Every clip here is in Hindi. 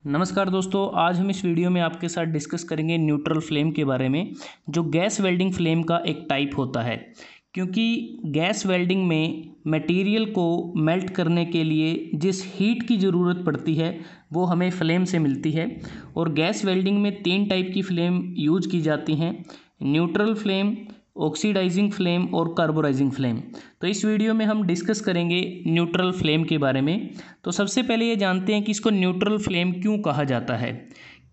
नमस्कार दोस्तों, आज हम इस वीडियो में आपके साथ डिस्कस करेंगे न्यूट्रल फ्लेम के बारे में, जो गैस वेल्डिंग फ्लेम का एक टाइप होता है। क्योंकि गैस वेल्डिंग में मटेरियल को मेल्ट करने के लिए जिस हीट की ज़रूरत पड़ती है वो हमें फ्लेम से मिलती है। और गैस वेल्डिंग में 3 टाइप की फ्लेम यूज की जाती हैं: न्यूट्रल फ्लेम, ऑक्सीडाइजिंग फ्लेम और कार्बोराइजिंग फ्लेम। तो इस वीडियो में हम डिस्कस करेंगे न्यूट्रल फ्लेम के बारे में। तो सबसे पहले ये जानते हैं कि इसको न्यूट्रल फ्लेम क्यों कहा जाता है।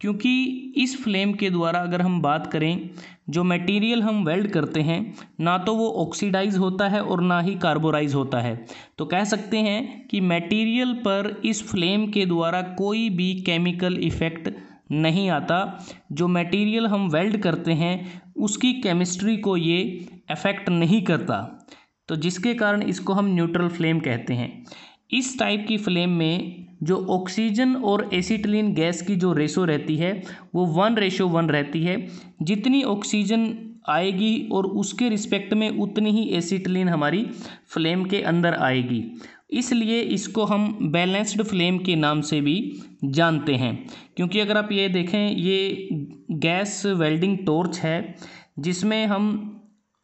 क्योंकि इस फ्लेम के द्वारा अगर हम बात करें, जो मटेरियल हम वेल्ड करते हैं ना तो वो ऑक्सीडाइज होता है और ना ही कार्बोराइज होता है। तो कह सकते हैं कि मटेरियल पर इस फ्लेम के द्वारा कोई भी केमिकल इफ़ेक्ट नहीं आता। जो मटेरियल हम वेल्ड करते हैं उसकी केमिस्ट्री को ये अफेक्ट नहीं करता, तो जिसके कारण इसको हम न्यूट्रल फ्लेम कहते हैं। इस टाइप की फ्लेम में जो ऑक्सीजन और एसिटिलीन गैस की जो रेशो रहती है वो 1:1 रहती है। जितनी ऑक्सीजन आएगी और उसके रिस्पेक्ट में उतनी ही एसिटिलीन हमारी फ्लेम के अंदर आएगी। इसलिए इसको हम बैलेंस्ड फ्लेम के नाम से भी जानते हैं। क्योंकि अगर आप ये देखें, ये गैस वेल्डिंग टॉर्च है जिसमें हम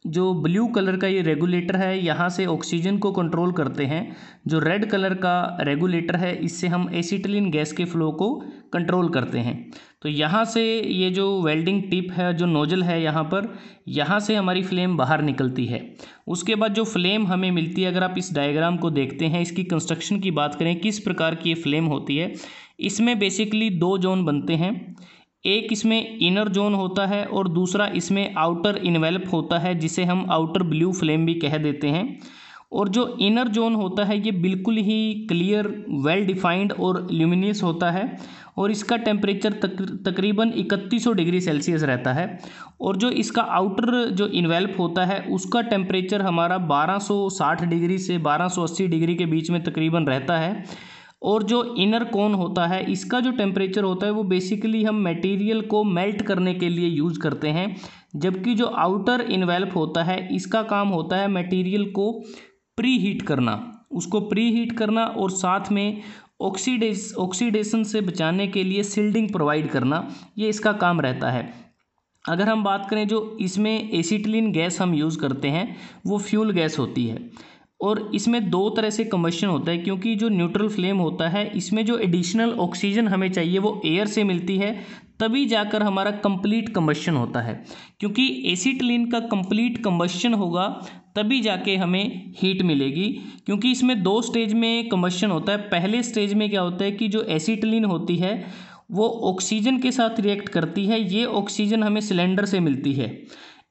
जो ब्लू कलर का ये रेगुलेटर है यहाँ से ऑक्सीजन को कंट्रोल करते हैं। जो रेड कलर का रेगुलेटर है इससे हम एसिटिलीन गैस के फ्लो को कंट्रोल करते हैं। तो यहाँ से ये जो वेल्डिंग टिप है, जो नोजल है यहाँ से हमारी फ्लेम बाहर निकलती है। उसके बाद जो फ्लेम हमें मिलती है, अगर आप इस डायग्राम को देखते हैं, इसकी कंस्ट्रक्शन की बात करें किस प्रकार की ये फ्लेम होती है, इसमें बेसिकली 2 जोन बनते हैं। एक इसमें इनर जोन होता है और दूसरा इसमें आउटर इन्वेलप होता है, जिसे हम आउटर ब्लू फ्लेम भी कह देते हैं। और जो इनर जोन होता है ये बिल्कुल ही क्लियर, वेल डिफाइंड और ल्यूमिनियस होता है और इसका टेम्परेचर तकरीबन 3100 डिग्री सेल्सियस रहता है। और जो इसका आउटर जो इन्वेलप होता है उसका टेम्परेचर हमारा 1260 डिग्री से 1280 डिग्री के बीच में तकरीबन रहता है। और जो इनर कोन होता है इसका जो टेम्परेचर होता है वो बेसिकली हम मटेरियल को मेल्ट करने के लिए यूज़ करते हैं। जबकि जो आउटर इन्वेलप होता है इसका काम होता है मटेरियल को प्री हीट करना, उसको प्री हीट करना और साथ में ऑक्सीडेशन से बचाने के लिए सील्डिंग प्रोवाइड करना, ये इसका काम रहता है। अगर हम बात करें जो इसमें एसिटिलीन गैस हम यूज़ करते हैं वो फ्यूल गैस होती है और इसमें 2 तरह से कंबशन होता है। क्योंकि जो न्यूट्रल फ्लेम होता है इसमें जो एडिशनल ऑक्सीजन हमें चाहिए वो एयर से मिलती है, तभी जाकर हमारा कंप्लीट कंबशन होता है। क्योंकि एसिटिलीन का कंप्लीट कंबशन होगा तभी जाके हमें हीट मिलेगी। क्योंकि इसमें 2 स्टेज में कंबशन होता है। पहले स्टेज में क्या होता है कि जो एसिटिलीन होती है वो ऑक्सीजन के साथ रिएक्ट करती है, ये ऑक्सीजन हमें सिलेंडर से मिलती है।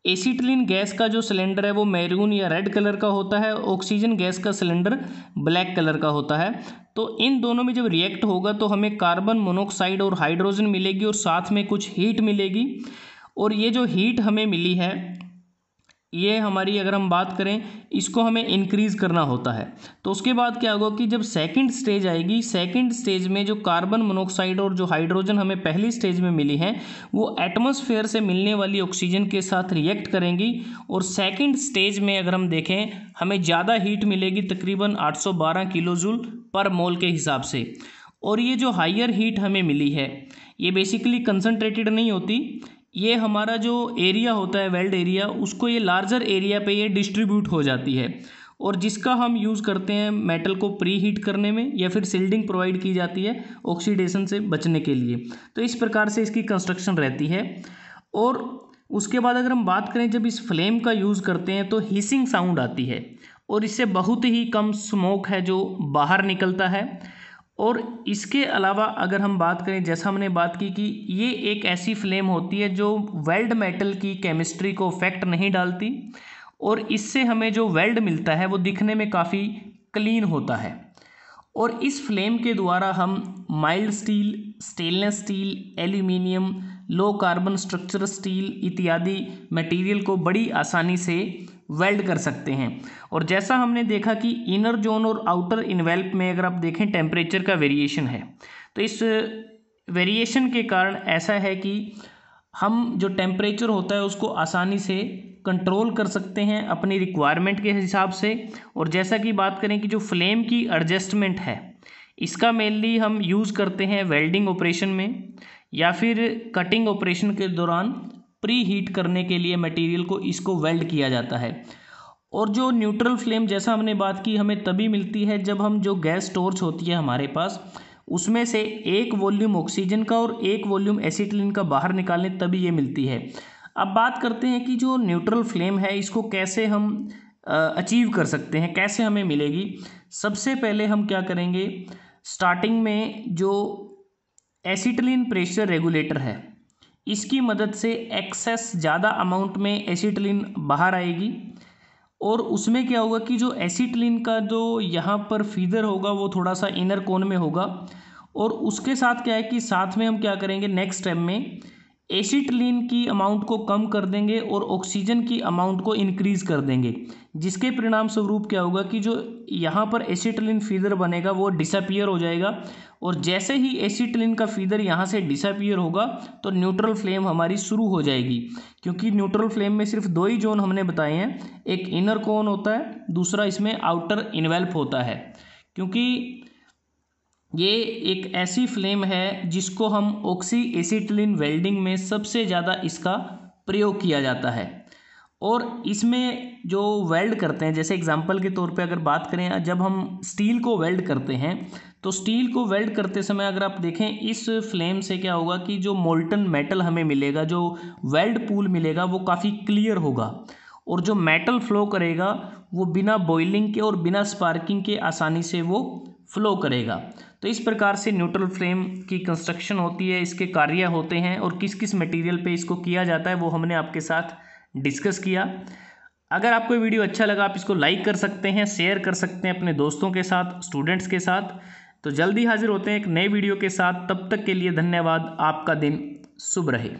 एसिटिलीन गैस का जो सिलेंडर है वो मैरून या रेड कलर का होता है, ऑक्सीजन गैस का सिलेंडर ब्लैक कलर का होता है। तो इन दोनों में जब रिएक्ट होगा तो हमें कार्बन मोनोऑक्साइड और हाइड्रोजन मिलेगी और साथ में कुछ हीट मिलेगी। और ये जो हीट हमें मिली है ये हमारी, अगर हम बात करें, इसको हमें इंक्रीज़ करना होता है। तो उसके बाद क्या होगा कि जब सेकंड स्टेज आएगी, सेकंड स्टेज में जो कार्बन मोनोऑक्साइड और जो हाइड्रोजन हमें पहली स्टेज में मिली हैं वो एटमॉस्फेयर से मिलने वाली ऑक्सीजन के साथ रिएक्ट करेंगी। और सेकंड स्टेज में अगर हम देखें हमें ज़्यादा हीट मिलेगी, तकरीबन 812 किलो जूल पर मोल के हिसाब से। और ये जो हायर हीट हमें मिली है ये बेसिकली कंसनट्रेटेड नहीं होती, ये हमारा जो एरिया होता है वेल्ड एरिया, उसको ये लार्जर एरिया पे ये डिस्ट्रीब्यूट हो जाती है। और जिसका हम यूज़ करते हैं मेटल को प्री हीट करने में या फिर सील्डिंग प्रोवाइड की जाती है ऑक्सीडेशन से बचने के लिए। तो इस प्रकार से इसकी कंस्ट्रक्शन रहती है। और उसके बाद अगर हम बात करें, जब इस फ्लेम का यूज़ करते हैं तो हिसिंग साउंड आती है और इससे बहुत ही कम स्मोक है जो बाहर निकलता है। और इसके अलावा अगर हम बात करें, जैसा हमने बात की कि ये एक ऐसी फ्लेम होती है जो वेल्ड मेटल की केमिस्ट्री को इफेक्ट नहीं डालती और इससे हमें जो वेल्ड मिलता है वो दिखने में काफ़ी क्लीन होता है। और इस फ्लेम के द्वारा हम mild steel, stainless steel, aluminium, low carbon structure steel इत्यादि मटेरियल को बड़ी आसानी से वेल्ड कर सकते हैं। और जैसा हमने देखा कि इनर जोन और आउटर इन्वेल्प में अगर आप देखें टेम्परेचर का वेरिएशन है, तो इस वेरिएशन के कारण ऐसा है कि हम जो टेम्परेचर होता है उसको आसानी से कंट्रोल कर सकते हैं अपनी रिक्वायरमेंट के हिसाब से। और जैसा कि बात करें कि जो फ्लेम की एडजस्टमेंट है इसका मेनली हम यूज़ करते हैं वेल्डिंग ऑपरेशन में या फिर कटिंग ऑपरेशन के दौरान प्री हीट करने के लिए मटेरियल को इसको वेल्ड किया जाता है। और जो न्यूट्रल फ्लेम जैसा हमने बात की हमें तभी मिलती है जब हम जो गैस टॉर्च होती है हमारे पास उसमें से एक वॉल्यूम ऑक्सीजन का और एक वॉल्यूम एसिटिलीन का बाहर निकालें तभी ये मिलती है। अब बात करते हैं कि जो न्यूट्रल फ्लेम है इसको कैसे हम अचीव कर सकते हैं, कैसे हमें मिलेगी। सबसे पहले हम क्या करेंगे, स्टार्टिंग में जो एसिटिलीन प्रेशर रेगुलेटर है इसकी मदद से एक्सेस ज़्यादा अमाउंट में एसिटिलीन बाहर आएगी और उसमें क्या होगा कि जो एसिटिलीन का जो यहाँ पर फीदर होगा वो थोड़ा सा इनर कोन में होगा और उसके साथ क्या है कि साथ में हम क्या करेंगे नेक्स्ट स्टेप में एसिटिलीन की अमाउंट को कम कर देंगे और ऑक्सीजन की अमाउंट को इंक्रीज़ कर देंगे, जिसके परिणाम स्वरूप क्या होगा कि जो यहाँ पर एसिटिलीन फीदर बनेगा वो डिसअपीयर हो जाएगा और जैसे ही एसिटिलीन का फीदर यहाँ से डिसअपीयर होगा तो न्यूट्रल फ्लेम हमारी शुरू हो जाएगी। क्योंकि न्यूट्रल फ्लेम में सिर्फ दो ही जोन हमने बताए हैं, एक इनर कोन होता है, दूसरा इसमें आउटर इन्वेल्प होता है। क्योंकि ये एक ऐसी फ्लेम है जिसको हम ऑक्सी एसिटिलीन वेल्डिंग में सबसे ज़्यादा इसका प्रयोग किया जाता है। और इसमें जो वेल्ड करते हैं, जैसे एग्जांपल के तौर पे अगर बात करें, जब हम स्टील को वेल्ड करते हैं तो स्टील को वेल्ड करते समय अगर आप देखें इस फ्लेम से क्या होगा कि जो मोल्टन मेटल हमें मिलेगा, जो वेल्ड पूल मिलेगा वो काफ़ी क्लियर होगा और जो मेटल फ्लो करेगा वो बिना बॉइलिंग के और बिना स्पार्किंग के आसानी से वो फ्लो करेगा। तो इस प्रकार से न्यूट्रल फ्लेम की कंस्ट्रक्शन होती है, इसके कार्य होते हैं और किस किस मटेरियल पे इसको किया जाता है वो हमने आपके साथ डिस्कस किया। अगर आपको वीडियो अच्छा लगा आप इसको लाइक कर सकते हैं, शेयर कर सकते हैं अपने दोस्तों के साथ, स्टूडेंट्स के साथ। तो जल्दी हाजिर होते हैं एक नए वीडियो के साथ, तब तक के लिए धन्यवाद। आपका दिन शुभ रहे।